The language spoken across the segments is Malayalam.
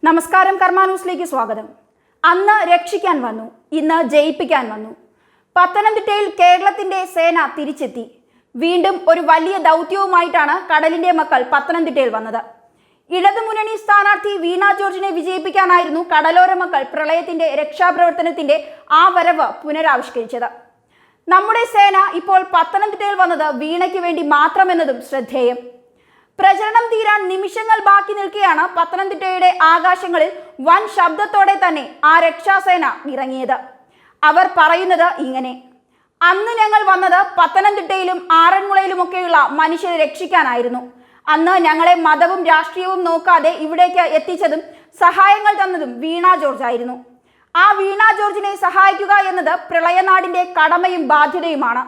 നമസ്കാരം, കർമ്മ ന്യൂസിലേക്ക് സ്വാഗതം. അന്ന് രക്ഷിക്കാൻ വന്നു, ഇന്ന് ജയിപ്പിക്കാൻ വന്നു. പത്തനംതിട്ടയിൽ കേരളത്തിന്റെ സേന തിരിച്ചെത്തി. വീണ്ടും ഒരു വലിയ ദൗത്യവുമായിട്ടാണ് കടലിന്റെ മക്കൾ പത്തനംതിട്ടയിൽ വന്നത്. ഇടതുമുന്നണി സ്ഥാനാർത്ഥി വീണ ജോർജിനെ വിജയിപ്പിക്കാനായിരുന്നു കടലോര മക്കൾ പ്രളയത്തിന്റെ രക്ഷാപ്രവർത്തനത്തിന്റെ ആ വരവ് പുനരാവിഷ്കരിച്ചത്. നമ്മുടെ സേന ഇപ്പോൾ പത്തനംതിട്ടയിൽ വന്നത് വീണയ്ക്ക് വേണ്ടി മാത്രമെന്നതും ശ്രദ്ധേയം. പ്രചരണം തീരാൻ നിമിഷങ്ങൾ ബാക്കി നിൽക്കെയാണ് പത്തനംതിട്ടയുടെ ആകാശങ്ങളിൽ വൻ ശബ്ദത്തോടെ തന്നെ ആ രക്ഷാസേന ഇറങ്ങിയത്. അവർ പറയുന്നത് ഇങ്ങനെ: അന്ന് ഞങ്ങൾ വന്നത് പത്തനംതിട്ടയിലും ആറന്മുളയിലുമൊക്കെയുള്ള മനുഷ്യരെ രക്ഷിക്കാനായിരുന്നു. അന്ന് ഞങ്ങളെ മതവും രാഷ്ട്രീയവും നോക്കാതെ ഇവിടേക്ക് എത്തിച്ചതും സഹായങ്ങൾ തന്നതും വീണ ജോർജ് ആയിരുന്നു. ആ വീണ ജോർജിനെ സഹായിക്കുക എന്നത് പ്രളയനാടിന്റെ കടമയും ബാധ്യതയുമാണ്.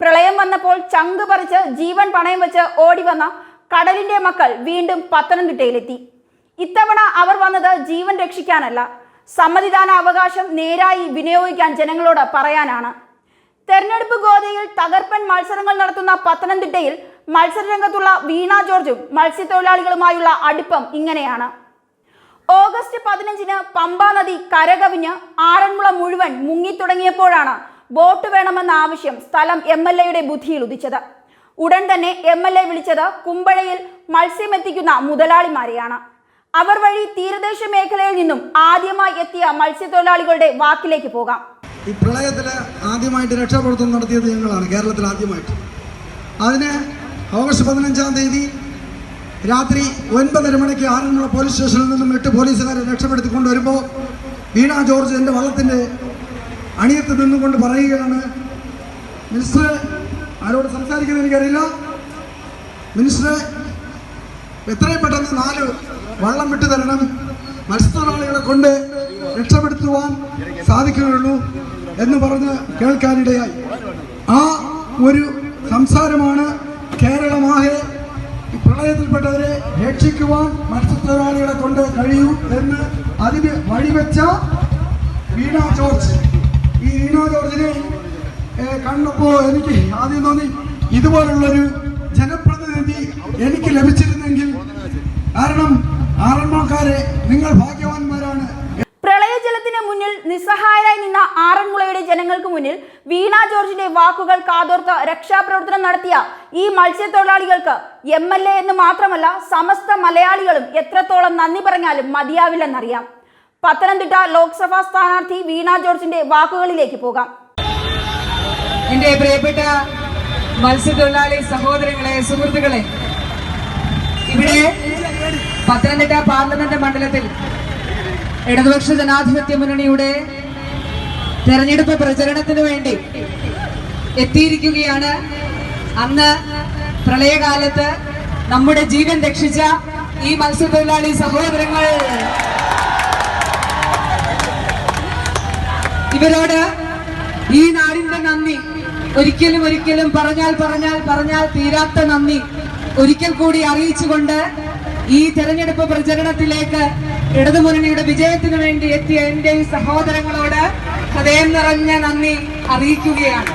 പ്രളയം വന്നപ്പോൾ ചങ്ക് പറിച്ച് ജീവൻ പണയം വെച്ച് ഓടി വന്ന കടലിന്റെ മക്കൾ വീണ്ടും പത്തനംതിട്ടയിലെത്തി. ഇത്തവണ അവർ വന്നത് ജീവൻ രക്ഷിക്കാനല്ല, സമ്മതിദാന അവകാശം നേരായി വിനിയോഗിക്കാൻ ജനങ്ങളോട് പറയാനാണ്. തെരഞ്ഞെടുപ്പ് ഗോതയിൽ തകർപ്പൻ മത്സരങ്ങൾ നടത്തുന്ന പത്തനംതിട്ടയിൽ മത്സരരംഗത്തുള്ള വീണ ജോർജും മത്സ്യത്തൊഴിലാളികളുമായുള്ള അടുപ്പം ഇങ്ങനെയാണ്. ഓഗസ്റ്റ് 15-ന് പമ്പാ നദി കരകവിഞ്ഞ് ആറന്മുള മുഴുവൻ മുങ്ങിത്തുടങ്ങിയപ്പോഴാണ് ബോട്ട് വേണമെന്ന ആവശ്യം സ്ഥലം MLA-യുടെ ബുദ്ധിയിൽ ഉദിച്ചത്. ഉടൻ തന്നെ MLA വിളിച്ചത് കുമ്പഴയിൽ മത്സ്യമെത്തിക്കുന്ന മുതലാളിമാരെയാണ്. അവർ വഴി തീരദേശ മേഖലയിൽ നിന്നും ആദ്യമായി എത്തിയ മത്സ്യത്തൊഴിലാളികളുടെ വാക്കിലേക്ക് പോകാം. ഈ പ്രളയത്തിൽ ആദ്യമായിട്ട് രക്ഷാപ്രവർത്തനം നടത്തിയത് ഞങ്ങളാണ്, കേരളത്തിൽ ആദ്യമായിട്ട്. അതിന് ഓഗസ്റ്റ് 15-ാം തീയതി രാത്രി 9:30 മണിക്ക് ആറന്മുള പോലീസ് സ്റ്റേഷനിൽ നിന്നും 8 പോലീസുകാരെ രക്ഷപ്പെടുത്തിക്കൊണ്ട് വരുമ്പോൾ വീണ ജോർജ് എൻ്റെ വള്ളത്തിൻ്റെ അണിയത്ത് നിന്നുകൊണ്ട് പറയുകയാണ്: മിനിസ്റ്റർ, ആരോട് സംസാരിക്കുന്നത് എനിക്കറിയില്ല, മിനിസ്റ്റർ എത്രയും പെട്ടെന്ന് 4 വള്ളം വിട്ടു തരണം, മത്സ്യത്തൊഴിലാളികളെ കൊണ്ട് രക്ഷപ്പെടുത്തുവാൻ സാധിക്കുകയുള്ളൂ എന്ന് പറഞ്ഞ് കേൾക്കാനിടയായി. ആ ഒരു സംസാരമാണ് കേരളമാകെ പ്രളയത്തിൽപ്പെട്ടവരെ രക്ഷിക്കുവാൻ മത്സ്യത്തൊഴിലാളികളെ കൊണ്ട് കഴിയൂ എന്ന് അതിന് വഴിവെച്ച വീണ ജോർജ്. ഈ വീണ ജോർജിനെ കണ്ടപ്പോൾ എനിക്ക് ആദ്യം തോന്നി, ഇതുപോലുള്ളൊരു ജനപ്രതിനിധി എനിക്ക് ലഭിച്ചിരുന്നെങ്കിൽ. കാരണം ആറന്മുളക്കാരെ നിങ്ങൾ ഭാഗ്യവാന്മാരാണ്. പ്രളയജലത്തിന് മുന്നിൽ നിസ്സഹായരായി നിന്ന ആറന്മുളയുടെ ജനങ്ങൾക്ക് മുന്നിൽ വീണ ജോർജിന്റെ വാക്കുകൾ കാതോർത്ത് രക്ഷാപ്രവർത്തനം നടത്തിയ ഈ മത്സ്യത്തൊഴിലാളികൾക്ക് MLA എന്ന് മാത്രമല്ല സമസ്ത മലയാളികളും എത്രത്തോളം നന്ദി പറഞ്ഞാലും മതിയാവില്ലെന്നറിയാം. പത്തനംതിട്ട ലോക്സഭാ സ്ഥാനാർത്ഥി വീണ ജോർജിന്റെ വാക്കുകളിലേക്ക് പോകാം. എന്റെ പ്രിയപ്പെട്ട മത്സ്യത്തൊഴിലാളി സഹോദരങ്ങളെ, സുഹൃത്തുക്കളെ, ഇവിടെ പത്തനംതിട്ട പാർലമെന്റ് മണ്ഡലത്തിൽ ഇടതുപക്ഷ ജനാധിപത്യ മുന്നണിയുടെ തെരഞ്ഞെടുപ്പ് പ്രചരണത്തിനു വേണ്ടി എത്തിയിരിക്കുകയാണ്. അന്ന് പ്രളയകാലത്ത് നമ്മുടെ ജീവൻ രക്ഷിച്ച ഈ മത്സ്യത്തൊഴിലാളി സഹോദരങ്ങൾ. ഇവരോട് ഈ നാടിന്റെ നന്ദി ഒരിക്കലും പറഞ്ഞാൽ തീരാത്ത നന്ദി ഒരിക്കൽ കൂടി അറിയിച്ചുകൊണ്ട് ഈ തെരഞ്ഞെടുപ്പ് പ്രചരണത്തിലേക്ക് ഇടതുമുന്നണിയുടെ വിജയത്തിനു വേണ്ടി എത്തിയ എന്റെ ഈ സഹോദരങ്ങളോട് ഹൃദയം നിറഞ്ഞ നന്ദി അറിയിക്കുകയാണ്.